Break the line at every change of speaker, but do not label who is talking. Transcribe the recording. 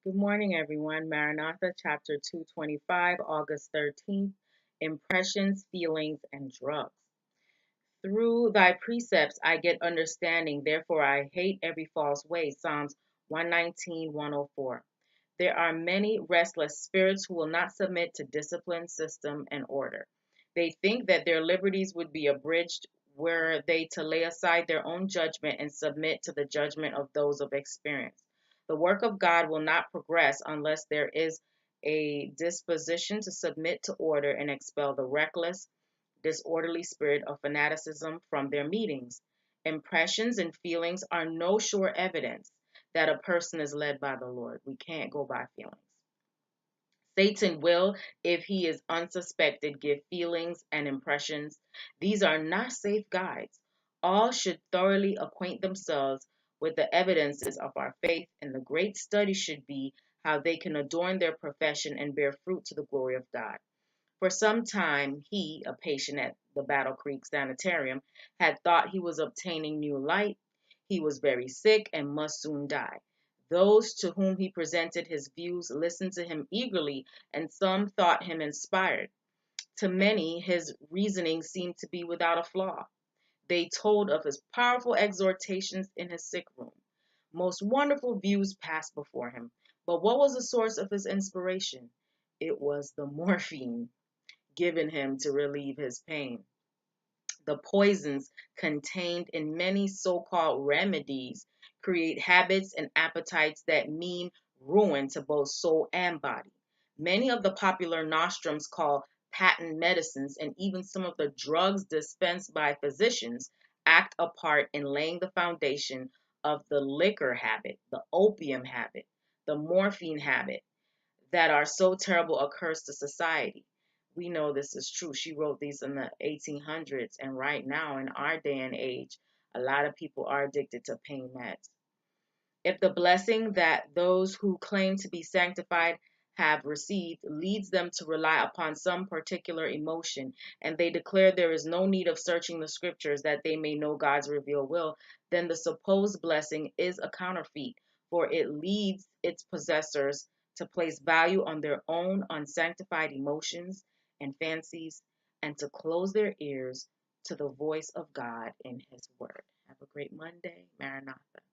Good morning, everyone. Maranatha, chapter 225, August 13th. Impressions, Feelings, and Drugs. Through thy precepts I get understanding, therefore I hate every false way. Psalms 119, 104. There are many restless spirits who will not submit to discipline, system, and order. They think that their liberties would be abridged were they to lay aside their own judgment and submit to the judgment of those of experience. The work of God will not progress unless there is a disposition to submit to order and expel the reckless, disorderly spirit of fanaticism from their meetings. Impressions and feelings are no sure evidence that a person is led by the Lord. We can't go by feelings. Satan will, if he is unsuspected, give feelings and impressions. These are not safe guides. All should thoroughly acquaint themselves with the evidences of our faith, and the great study should be how they can adorn their profession and bear fruit to the glory of God. For some time, he, a patient at the Battle Creek Sanitarium, had thought he was obtaining new light. He was very sick and must soon die. Those to whom he presented his views listened to him eagerly, and some thought him inspired. To many, his reasoning seemed to be without a flaw. They told of his powerful exhortations in his sick room. Most wonderful views passed before him. But what was the source of his inspiration? It was the morphine given him to relieve his pain. The poisons contained in many so called remedies create habits and appetites that mean ruin to both soul and body. Many of the popular nostrums called patent medicines and even some of the drugs dispensed by physicians act a part in laying the foundation of the liquor habit, the opium habit, the morphine habit, that are so terrible a curse to society. We know this is true. She wrote these in the 1800s, and right now in our day and age, a lot of people are addicted to pain meds. If the blessing that those who claim to be sanctified have received leads them to rely upon some particular emotion, and they declare there is no need of searching the scriptures that they may know God's revealed will, then the supposed blessing is a counterfeit, for it leads its possessors to place value on their own unsanctified emotions and fancies, and to close their ears to the voice of God in His Word. Have a great Monday. Maranatha.